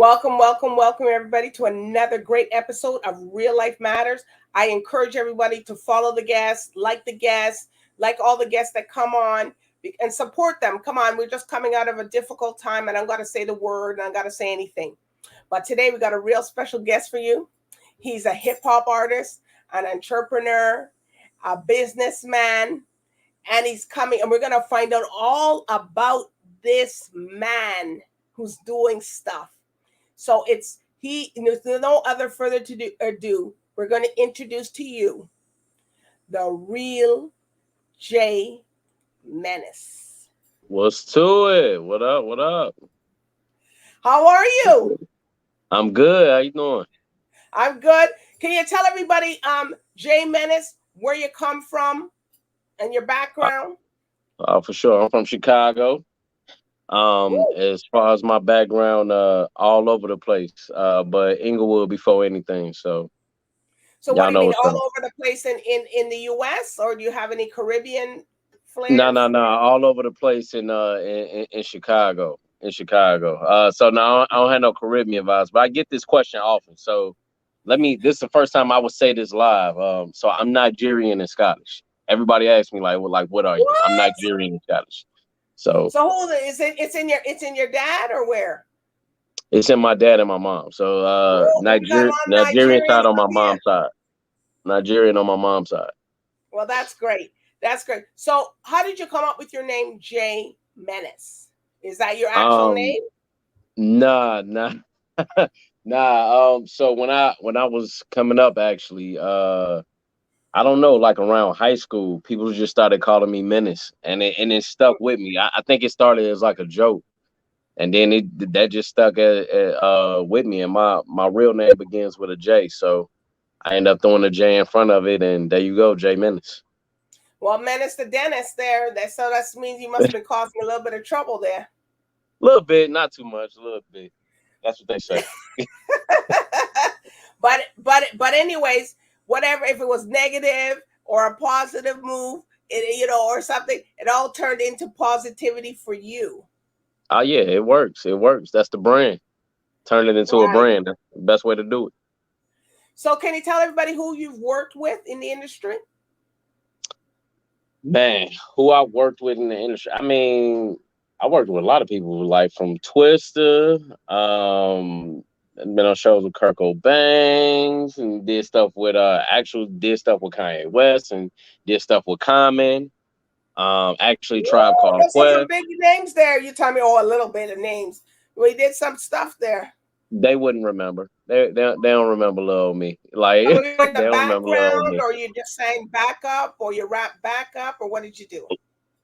Welcome, welcome, welcome, everybody, to another great episode of Real Life Matters. I encourage everybody to follow the guests, like all the guests that come on, and support them. Come on, we're just coming out of a difficult time, and I'm going to say the word, and I'm going to say anything. But today we got a real special guest for you. He's a hip-hop artist, an entrepreneur, a businessman, and he's coming, and we're going to find out all about this man who's doing stuff. So there's no other further ado. We're going to introduce to you the real Jay Menace. What's to it? What up? What up? How are you? I'm good. How you doing? I'm good. Can you tell everybody, Jay Menace, where you come from and your background? For sure. I'm from Chicago. As far as my background, all over the place. But Inglewood before anything. So what do you mean all over the place in the US, or do you have any Caribbean flair? No. All over the place in Chicago. So now I don't have no Caribbean vibes, but I get this question often. So this is the first time I would say this live. So I'm Nigerian and Scottish. Everybody asks me what are you? What? I'm Nigerian and Scottish. So hold it. It's in your dad or where? It's in my dad and my mom. So Nigerian side on my mom's side. Nigerian on my mom's side. Well, that's great. That's great. So how did you come up with your name, Jay Menace? Is that your actual name? Nah. So when I was coming up, actually, I don't know, like around high school, people just started calling me Menace, and it stuck with me. I think it started as like a joke, and then that just stuck with me. And my real name begins with a J, so I end up throwing a J in front of it, and there you go, Jay Menace. Well, Menace the dentist there. So that means you must have been causing a little bit of trouble there. A little bit, not too much, a little bit. That's what they say. But anyways, whatever, if it was negative or a positive move, or something, it all turned into positivity for you. Oh yeah, it works. That's the brand. Turn it into a brand. That's the best way to do it. So can you tell everybody who you've worked with in the industry? Man, who I worked with in the industry. I mean, I worked with a lot of people, like from Twister, been on shows with Kurt Cobain, and did stuff with Kanye West, and did stuff with Common. Actually Tribe Called Quest. Some big names there. You tell me a little bit of names. We did some stuff there. They wouldn't remember. They don't remember little me. Like so you in the background, or you just sang backup, or you rap backup, or what did you do?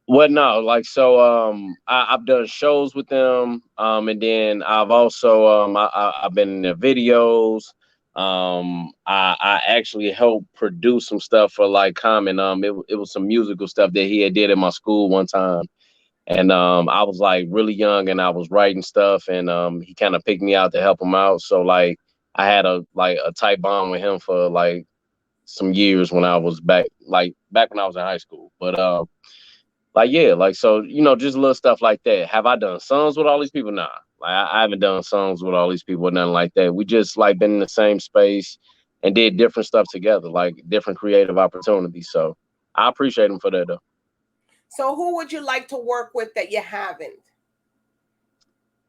Well, no, I've done shows with them, and then I've also I've been in their videos. I actually helped produce some stuff for like Common. It was some musical stuff that he had did at my school one time, and I was like really young, and I was writing stuff, and he kind of picked me out to help him out. So like I had a tight bond with him for like some years when I was back when I was in high school, but so just little stuff like that. Have I done songs with all these people? Nah, I haven't done songs with all these people, nothing like that. We just been in the same space and did different stuff together, like different creative opportunities. So I appreciate them for that though. So who would you like to work with that you haven't?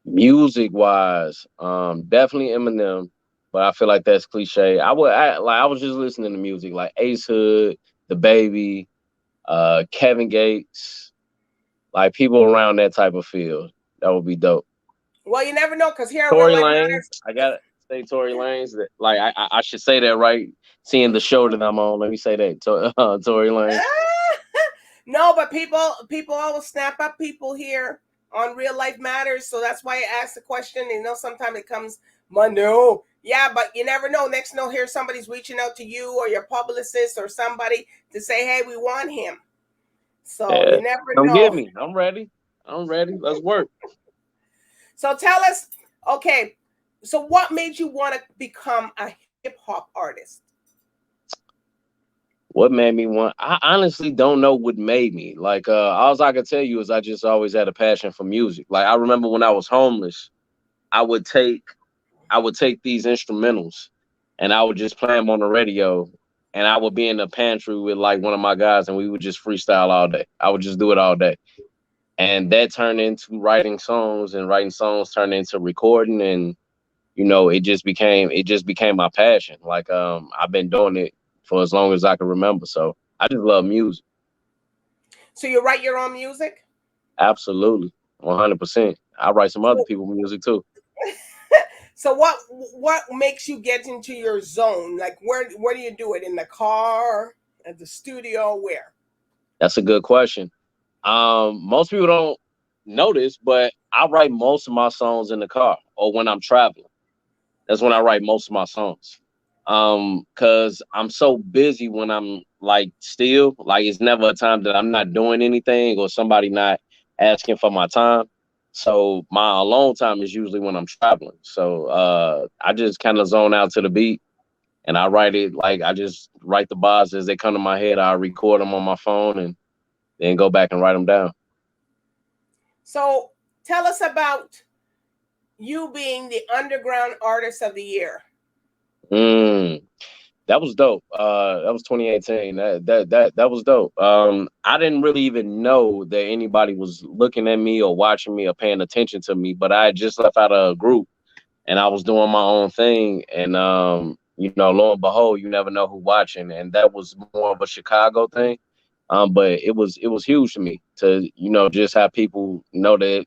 Music wise, definitely Eminem, but I feel like that's cliche. I was just listening to music like Ace Hood, The Baby, Kevin Gates, like people around that type of field. That would be dope. Well, you never know, because here Tory Lanez, I gotta say Tory Lanez. I should say that right. Seeing the show that I'm on, let me say that Tory Lanez. No, but people always snap up people here on Real Life Matters, so that's why I asked the question. Sometimes it comes Monday. Oh, yeah, but you never know. Next, here somebody's reaching out to you or your publicist or somebody to say, "Hey, we want him." So you never know. Don't get me. I'm ready. Let's work. So tell us, okay. So what made you want to become a hip hop artist? What made me want? I honestly don't know what made me. All I can tell you is I just always had a passion for music. Like I remember when I was homeless, I would take I would take these instrumentals and I would just play them on the radio, and I would be in the pantry with like one of my guys, and we would just freestyle all day. I would just do it all day. And that turned into writing songs, and writing songs turned into recording, and it just became my passion. Like I've been doing it for as long as I can remember. So I just love music. So you write your own music? Absolutely. 100%. I write some other So, people's music too. so what makes you get into your zone? Like where do you do it? In the car, at the studio, where? That's a good question. Most people don't notice, but I write most of my songs in the car or when I'm traveling. That's when I write most of my songs. Cause I'm so busy when I'm like still, like it's never a time that I'm not doing anything or somebody not asking for my time. So my alone time is usually when I'm traveling. So I just kind of zone out to the beat and I write it, like I just write the bars as they come to my head. I record them on my phone and then go back and write them down. So tell us about you being the underground artist of the year. That was dope. That was 2018. That was dope. I didn't really even know that anybody was looking at me or watching me or paying attention to me, but I had just left out of a group and I was doing my own thing. And lo and behold, you never know who watching. And that was more of a Chicago thing. But it was huge to me to, just have people know that,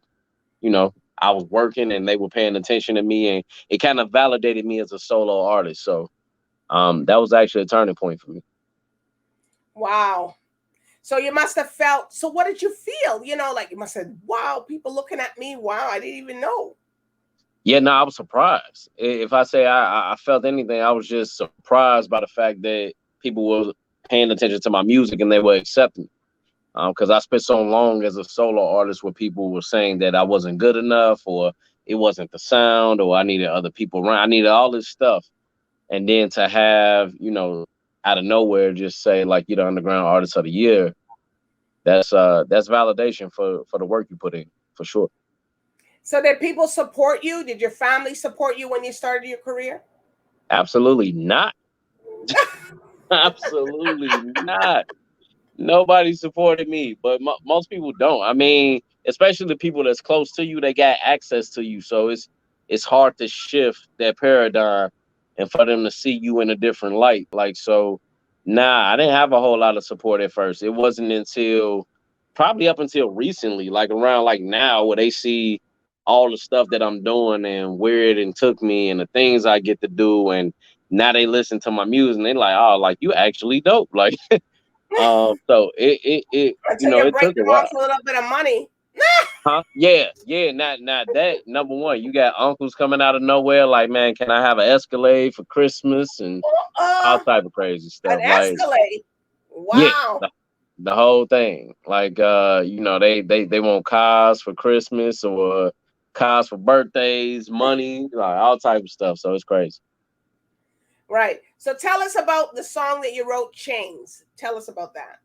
you know, I was working and they were paying attention to me, and it kind of validated me as a solo artist. So that was actually a turning point for me. Wow. So you must have felt, so what did you feel? Like you must have said, wow, people looking at me. Wow, I didn't even know. Yeah, no, I was surprised. If I say I felt anything, I was just surprised by the fact that people were paying attention to my music and they were accepting it. Because I spent so long as a solo artist where people were saying that I wasn't good enough, or it wasn't the sound, or I needed other people around. I needed all this stuff. And then to have, out of nowhere, just say like you're the underground artist of the year, that's validation for the work you put in, for sure. So did people support you? Did your family support you when you started your career? Absolutely not. Absolutely not. Nobody supported me, but most people don't. I mean, especially the people that's close to you, they got access to you, so it's hard to shift that paradigm and for them to see you in a different light. Like so, nah, I didn't have a whole lot of support at first. It wasn't until probably up until recently, like around like now, where they see all the stuff that I'm doing and where it took me and the things I get to do, and now they listen to my music and they like, oh, like you actually dope, like. So Until you it break took a them while. off a little bit of money. Huh? Yeah, yeah. Not that number one. You got uncles coming out of nowhere, like, man, can I have an Escalade for Christmas and all Uh, type of crazy an stuff. Like, Escalade. yeah, Wow. the whole thing. Like, they want cars for Christmas or cars for birthdays, money, like all type of stuff. So it's crazy. Right. So tell us about the song that you wrote, Chains. Tell us about that.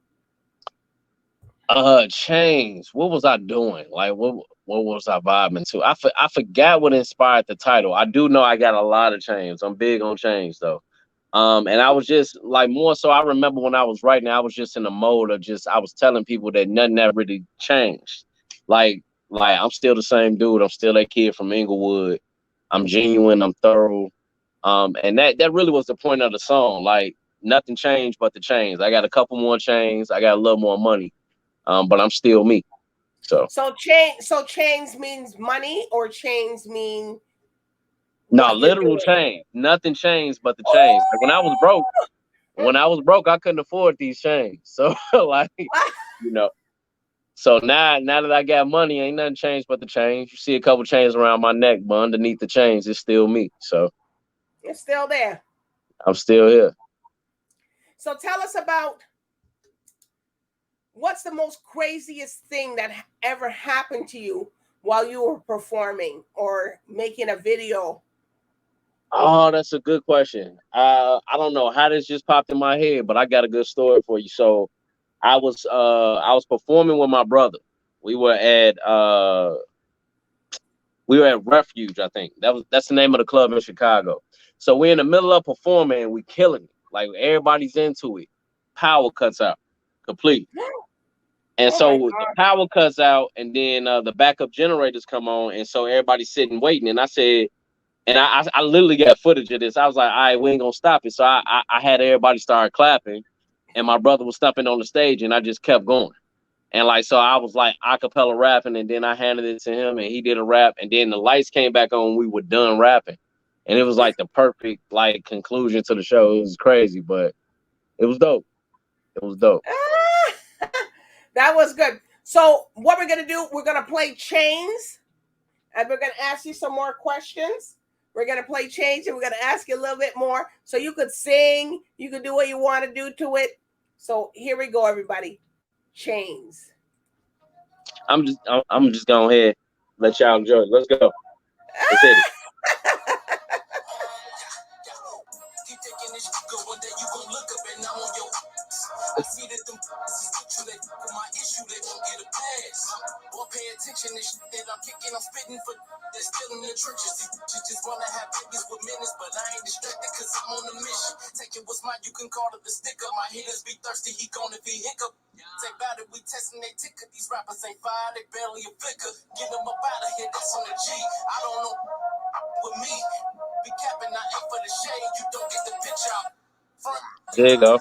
Chains. What was I doing? Like, what was I vibing to? I forgot what inspired the title. I do know I got a lot of chains. I'm big on chains though. And I was just like more so. I remember when I was writing, I was just in the mode of just I was telling people that nothing ever really changed. Like I'm still the same dude. I'm still that kid from Inglewood. I'm genuine. I'm thorough. And that really was the point of the song. Like nothing changed but the chains. I got a couple more chains. I got a little more money. But I'm still me. So So chains means money, or chains mean no, what you're literal doing? change. Nothing changed but the chains. Like Oh, when I was broke, I couldn't afford these chains. So like, you know, so now that I got money, ain't nothing changed but the chains. You see a couple chains around my neck, but underneath the chains, it's still me. So it's still there. I'm still here. So tell us about what's the most craziest thing that ever happened to you while you were performing or making a video? Oh, that's a good question. I don't know how this just popped in my head, but I got a good story for you. So I was performing with my brother. We were at We were at Refuge, I think. That's the name of the club in Chicago. So we're in the middle of performing and we killing it. Like everybody's into it. Power cuts out completely. And Oh my so the God. power cuts out, and then the backup generators come on, and so everybody's sitting waiting. And I said, and I literally got footage of this. I was like, all right, we ain't gonna stop it. So I had everybody start clapping, and my brother was stomping on the stage, and I just kept going. And like, so I was like acapella rapping, and then I handed it to him, and he did a rap, and then the lights came back on. We were done rapping, and it was like the perfect like conclusion to the show. It was crazy, but it was dope. It was dope. That was good. So what we're gonna do? We're gonna play Chains, and we're gonna ask you some more questions. We're gonna play Chains, and we're gonna ask you a little bit more, so you could sing. You could do what you want to do to it. So here we go, everybody. Chains. I'm just going ahead, let y'all enjoy it. Let's go. Let's hit it. I see that them is with you, they fuck my issue, they won't get a pass. Boy, pay attention to shit that I'm kicking, I'm spitting for they're still in the trenches. These bitches just wanna have babies with menace, but I ain't distracted cause I'm on a mission. Take it what's mine, you can call it the sticker. My hitters be thirsty, he gonna be hiccup. Say about it, we testing they ticket. These rappers ain't fire, they barely a flicker. Get them up out of here, that's on the G. I don't know with me. Be capping, I ain't for the shade, you don't get the pitch out. Front. There you go.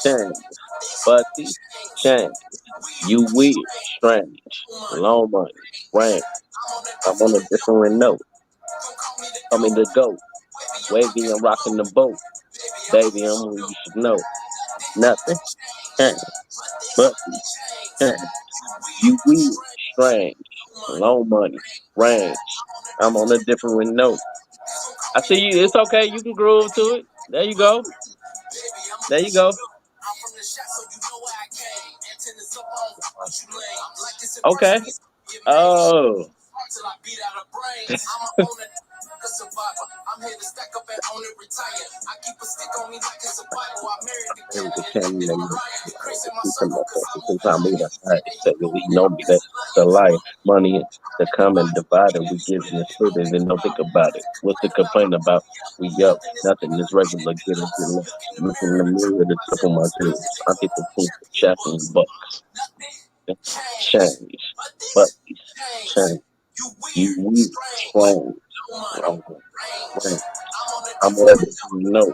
Change, Bussy, change. You weird, strange, long money, range. I'm on a different note. Tell me to go. Wavy and rocking the boat. Baby, I'm who you should know. Nothing. Change, Bussy, change. You weird, strange, long money, range. I'm on a different note. I see you. It's okay. You can groove to it. There you go. There you go. Okay. Oh. I'm here to stack up and own it, retire. I keep a stick on me like it's a Bible. I married the There cat was a and cat named in it the Mariah. Increasing my from circle cause I'm moving time we higher. got hired. Say that we know me that the life, money to come and divide it. We give and split it and don't think about it. What's the complaint about? We up. Nothing is regular. Get it, get left. Look in the mirror to triple my tears. I get the pink checking bucks. Change. But change. You weak, strong. I'm on it. No.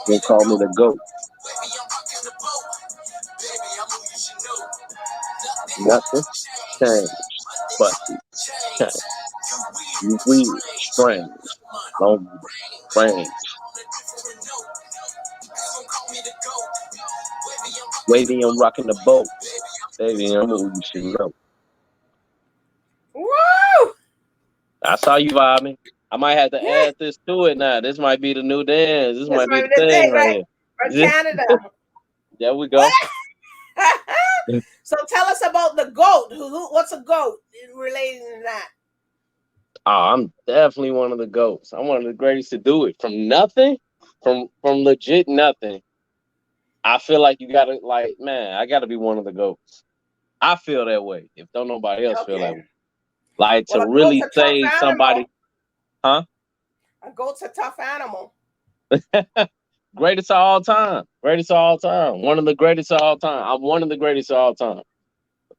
Don't call me the goat. Nothing. Change. But change. You weird, strange, long range, wavy and rocking the boat. Baby, I'm who you should know. Woo! I saw you vibing. I might have to add this to it now. This might be the new dance. This That's might be my the the thing thing, right right? here. From Canada. There we go. So tell us about the goat. What's a goat relating to that? Oh, I'm definitely one of the GOATs. I'm one of the greatest to do it from nothing, from legit nothing. I feel like you gotta like, man, I gotta be one of the GOATs. I feel that way. If don't nobody else feel that Okay. way. Like Well, to a goat's really a tough save animal. somebody, huh? A goat's a tough animal. Greatest of all time. Greatest of all time. One of the greatest of all time. I'm one of the greatest of all time.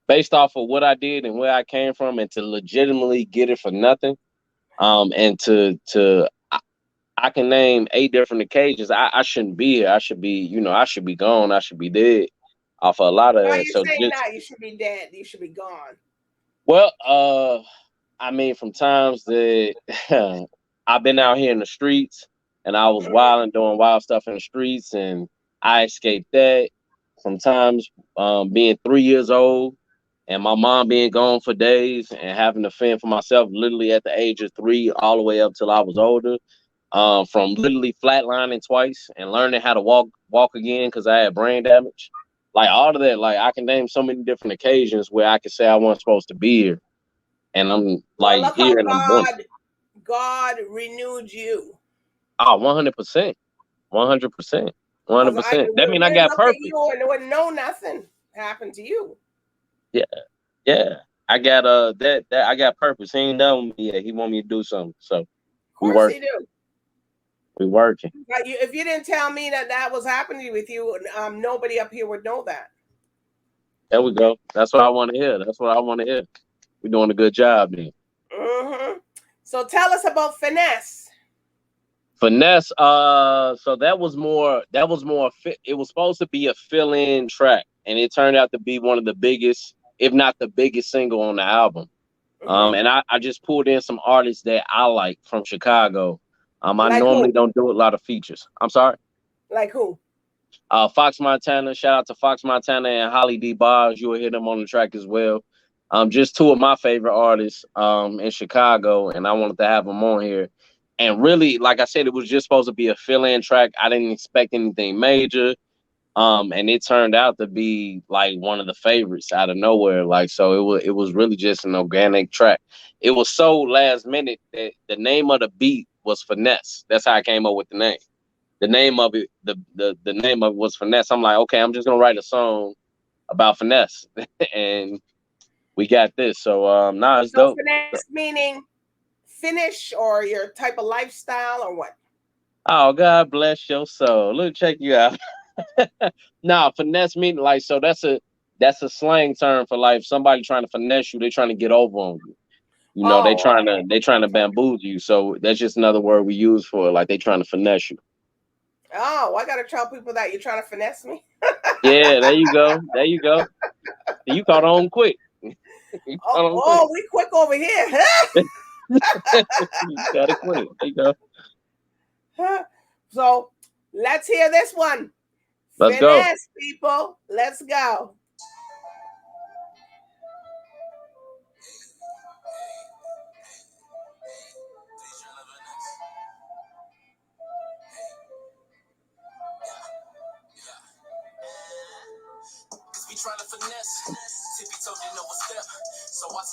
Based off of what I did and where I came from, and to legitimately get it for nothing. And I can name 8 different occasions. I shouldn't be here. I should be, I should be gone. I should be dead off of a lot of Why are that. you So saying just that? You should be dead. You should be gone. well, I mean, from times that I've been out here in the streets and I was wild and doing wild stuff in the streets, and I escaped that. From times being 3 years old and my mom being gone for days and having to fend for myself literally at the age of 3 all the way up till I was older. From literally flatlining twice and learning how to walk again because I had brain damage. Like all of that, like I can name so many different occasions where I could say I wasn't supposed to be here, and I'm Well, like look how here and I'm doing it. God renewed you. Oh, 100%. 100%. Because 100%. That we mean I didn't got look at purpose. you and there was no nothing happened to you. Yeah. Yeah. I got that I got purpose. He ain't done with me yet. He want me to do something. So Of course he do. We working. But if you didn't tell me that was happening with you, nobody up here would know that. There we go. That's what I want to hear. That's what I want to hear. We're doing a good job then. So tell us about Finesse. Finesse, so that was more it was supposed to be a fill-in track, and it turned out to be one of the biggest, if not the biggest single on the album. And I just pulled in some artists that I like from Chicago. I Like normally who? don't do a lot of features. I'm sorry. Like who? Fox Montana. Shout out to Fox Montana and Holly DBoss. You will hear them on the track as well. Just two of my favorite artists in Chicago, and I wanted to have them on here. And really, like I said, it was just supposed to be a fill-in track. I didn't expect anything major. And it turned out to be like one of the favorites out of nowhere. Like, so it was really just an organic track. It was so last minute that the name of the beat was Finesse. That's how I came up with the name. The name of it, the name of it was Finesse. I'm like, okay, I'm just gonna write a song about finesse. And we got this. So it's dope. Finesse meaning finish or your type of lifestyle or what? Oh, God bless your soul. Look, check you out. Finesse meaning like, so that's a slang term for like somebody trying to finesse you. They're trying to get over on you. You know, they trying to bamboozle you. So that's just another word we use for it. Like they trying to finesse you. Oh, I gotta tell people that you're trying to finesse me. Yeah, there you go. There you go. You caught on quick. We quick over here. You got it quick. There you go. So let's hear this one. Let's Finesse, people. Let's go.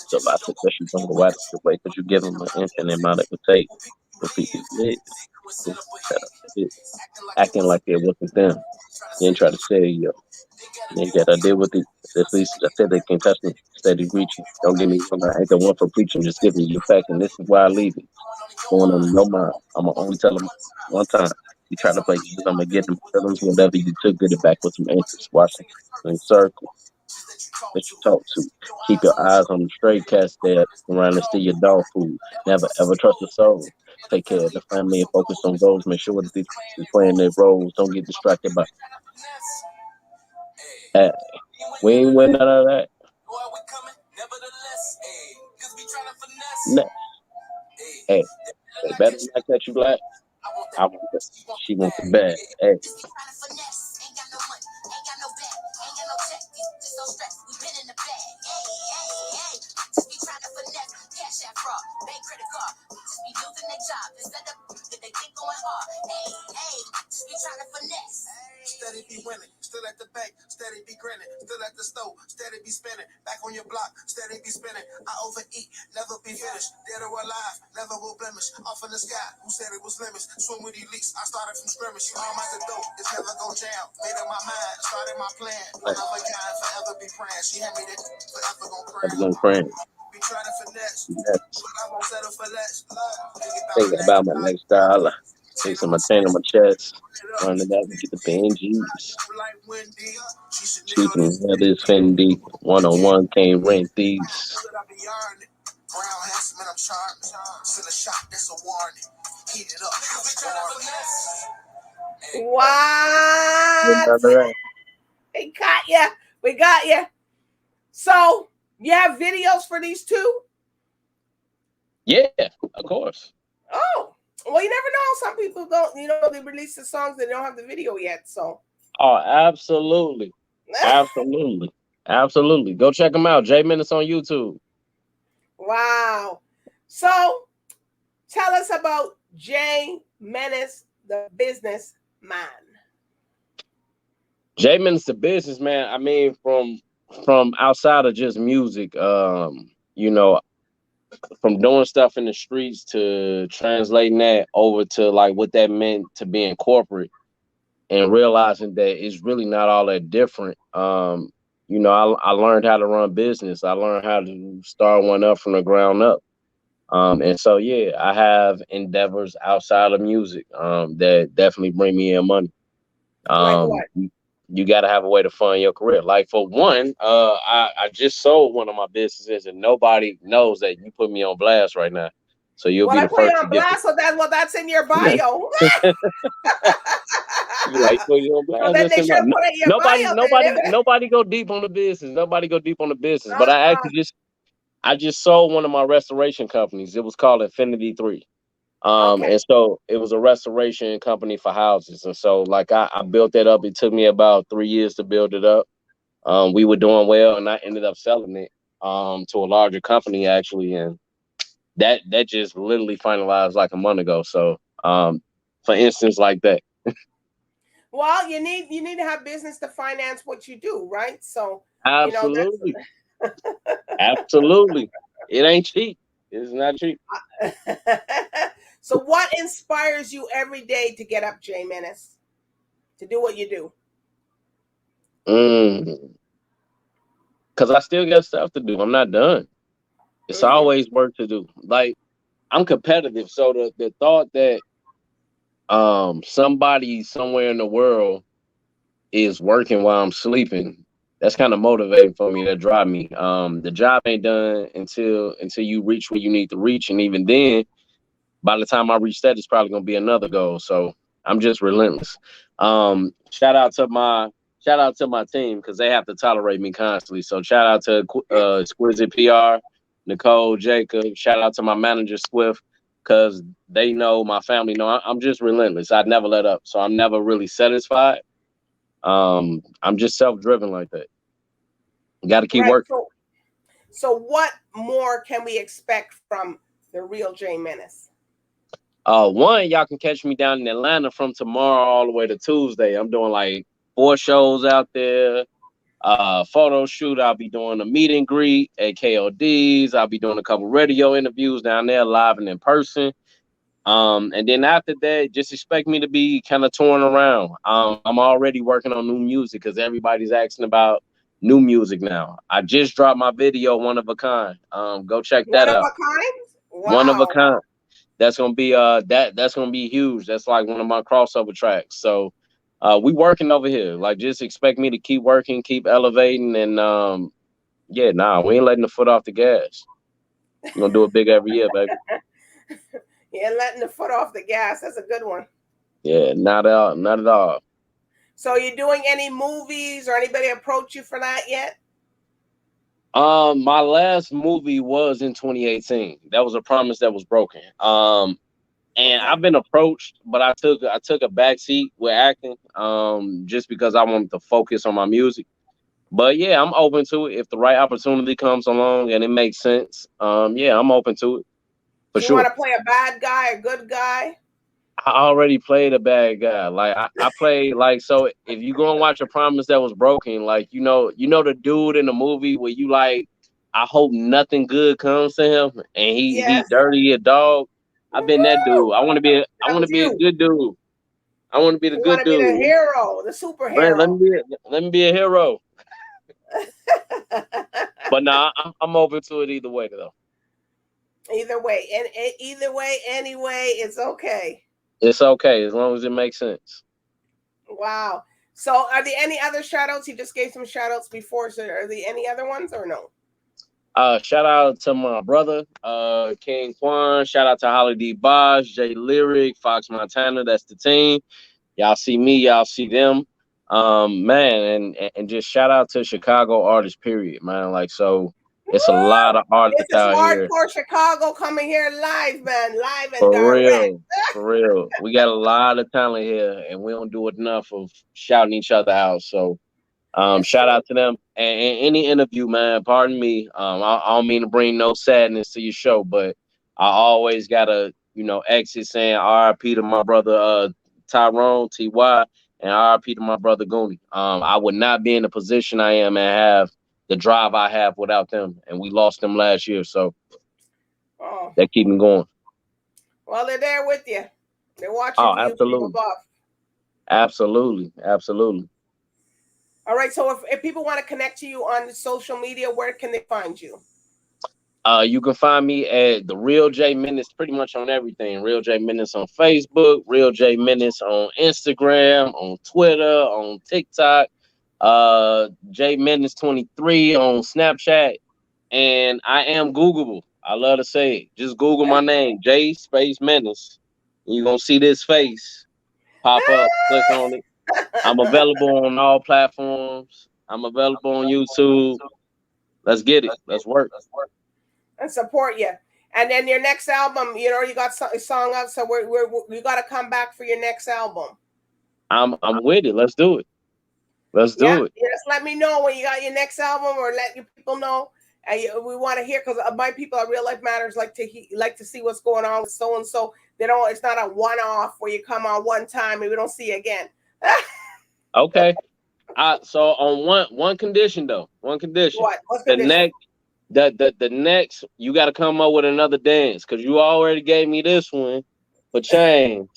So by succession from the white way, because you give them an infinite amount it would take for people acting like it wasn't them. Then try to say, yo, and yet I did with it. At least I said they can't touch me. Steady reaching. Don't get me wrong. I ain't the one for preaching. Just giving you facts, and this is why I leave it. Going on no mind. I'ma only tell them one time. You try to play games, I'm gonna get them feelings. Whatever you took, get it back with some interest. Watching in circle that you talk to. Keep your eyes on the stray cats that around and steal your dog food. Never ever trust a soul. Take care of the family and focus on goals. Make sure that these is playing their roles. Don't get distracted by. We ain't win none of that. Next. Hey, they better not catch you black. I want that. She wants the bad. Hey. Steady be winning, still at the bank, steady be grinning, still at the stove, steady be spinning, back on your block, steady be spinning. I overeat, never be finished, dead or alive, never will blemish. Off in the sky, who said it was limits? Swim with elites, I started from scrimmage. I'm at the dope, it's never go jam. Made up my mind, started my plan. Another guy, forever be praying. She had me that forever gon' pray. Be trying to finesse, but I won't settle for less. Thinking about my lifestyle. Fixing my chain on my chest. Running out to get the BNGs. Speaking of this Fendi, one-on-one can't rent these. What? We got ya. We got ya. So you have videos for these two? Yeah, of course. Oh. Well, you never know. Some people don't, they release the songs, they don't have the video yet. So. Oh, absolutely. Absolutely. Absolutely. Go check them out. J Menace on YouTube. Wow. So tell us about Jay Menace, the businessman. Jay Menace, the businessman. I mean, from outside of just music, from doing stuff in the streets to translating that over to like what that meant to being corporate and realizing that it's really not all that different. you know, I learned how to run business. I learned how to start one up from the ground up. And so, yeah, I have endeavors outside of music that definitely bring me in money. Like what? You got to have a way to fund your career. Like for one, I just sold one of my businesses, and nobody knows that you put me on blast right now. So you'll Well, be I the put you first to on get blast, so that's in your bio. you like put you on So blast. then That's they in my should put it in your nobody, bio. Then. nobody go deep on the business. Nobody go deep on the business. But Uh-uh. I just sold one of my restoration companies. It was called Infinity 3. Okay. And so it was a restoration company for houses. And so like I built that up. It took me about 3 years to build it up. We were doing well, and I ended up selling it to a larger company actually, and that just literally finalized like a month ago. So for instance, like that. Well, you need to have business to finance what you do, right? So Absolutely. Absolutely. It ain't cheap. It's not cheap. that's. So, what inspires you every day to get up, Jay Menace, to do what you do? Because I still got stuff to do. I'm not done. It's Mm-hmm. always work to do. Like I'm competitive. So the thought that somebody somewhere in the world is working while I'm sleeping, that's kind of motivating for me. That drive me. The job ain't done until you reach where you need to reach, and even then, by the time I reach that, it's probably gonna be another goal. So I'm just relentless. Shout out to my team because they have to tolerate me constantly. So shout out to Exquisite PR, Nicole, Jacob. Shout out to my manager Swift because they know my family know I'm just relentless. I never let up. So I'm never really satisfied. I'm just self-driven like that. Got to keep Right. working. So what more can we expect from the real Jay Menace? One, y'all can catch me down in Atlanta from tomorrow all the way to Tuesday. I'm doing like 4 shows out there. Photo shoot. I'll be doing a meet and greet at KOD's. I'll be doing a couple radio interviews down there live and in person. And then after that, just expect me to be kind of touring around. I'm already working on new music because everybody's asking about new music now. I just dropped my video, One of a Kind. Go check One that of out. a kind? One of a Wow. Kind. That's gonna be that's gonna be huge. That's like one of my crossover tracks. So we working over here. Like just expect me to keep working, keep elevating, and yeah, nah, we ain't letting the foot off the gas. We're gonna do it big every year, baby. Yeah, letting the foot off the gas. That's a good one. Yeah, not at all, not at all. So you doing any movies or anybody approach you for that yet? My last movie was in 2018. That was a promise that was broken. And Okay. I've been approached, but I took a back seat with acting, just because I wanted to focus on my music. But yeah, I'm open to it if the right opportunity comes along and it makes sense. Yeah, I'm open to it for You want sure. to play a bad guy, a good guy? I already played a bad guy. Like I played like so. If you go and watch A Promise That Was Broken, like you know the dude in the movie where you like, I hope nothing good comes to him, and he Yes. dirty a dog. I've been that Woo-hoo! dude. I That want was to be a you. good dude. I want to be the You want good to be the dude. hero, the Man, superhero. let me be a hero. But nah, I'm open to it either way though. Either way, and either way, anyway, it's okay. It's okay as long as it makes sense. Wow. So, are there any other shout outs? You just gave some shout outs before. So, are there any other ones or no? Shout out to my brother, King Quan. Shout out to Holly DBoss, J Lyric, Fox Montana. That's the team. Y'all see me, y'all see them. Man, and just shout out to Chicago artists, period, man. Like, so it's a lot Woo! of artists This is out here. hardcore Chicago coming here live, man, live and For direct. real. For real. We got a lot of talent here, and we don't do enough of shouting each other out. So It's shout true. out to them. And any interview, man, pardon me. I don't mean to bring no sadness to your show, but I always gotta, exit saying RIP to my brother Tyrone, TY, and RIP to my brother Goonie. I would not be in the position I am and have the drive I have without them. And we lost them last year, so Oh, they keep me going. well, they're there with you. They're watching Oh, for you from absolutely. above. Absolutely. Absolutely. All right. So if people want to connect to you on social media, where can they find you? You can find me at The Real J Menace pretty much on everything. Real J Menace on Facebook, Real J Menace on Instagram, on Twitter, on TikTok, J Menace 23 on Snapchat, and I am Googleable. I love to say it. Just Google my name, J space Menace. You're gonna see this face pop up. Click on it. I'm available on all platforms. I'm available on YouTube. Let's get it. Let's work. And support you. And then your next album, you know, you got a song up, so we got to come back for your next album. I'm with it. Let's do it. Let's do it. Just let me know when you got your next album, or let your people know. And we want to hear, because my people at Real Life Matters like to see what's going on with so and so. They don't. It's not a one-off where you come on one time and we don't see you again. Okay. So on one condition though. One condition. What? What's the condition? The next, you got to come up with another dance, because you already gave me this one for change.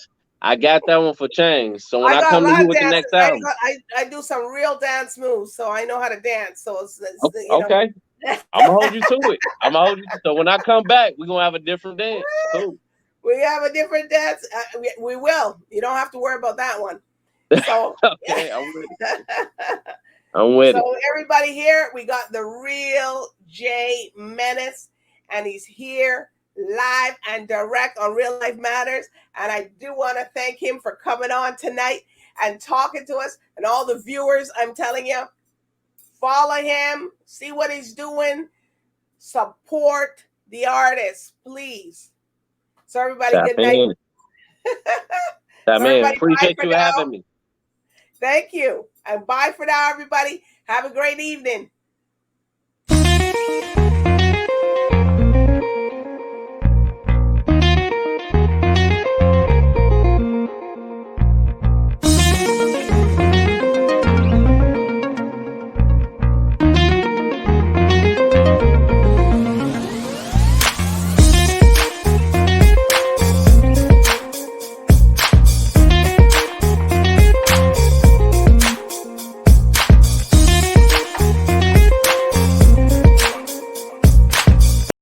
I got that one for change. So when I come to you with the next album, I do some real dance moves, so I know how to dance. So it's okay. I'm gonna hold you to it. So when I come back, we're gonna have a different dance. Cool. We have a different dance. We will. You don't have to worry about that one. So okay, I'm with it. I'm with it. So everybody here, we got the real Jay Menace, and he's here live and direct on Real Life Matters. And I do want to thank him for coming on tonight and talking to us, and all the viewers. I'm telling you, follow him, see what he's doing, support the artist, please. So everybody, good night. Appreciate you having me. Thank you. And bye for now, everybody. Have a great evening.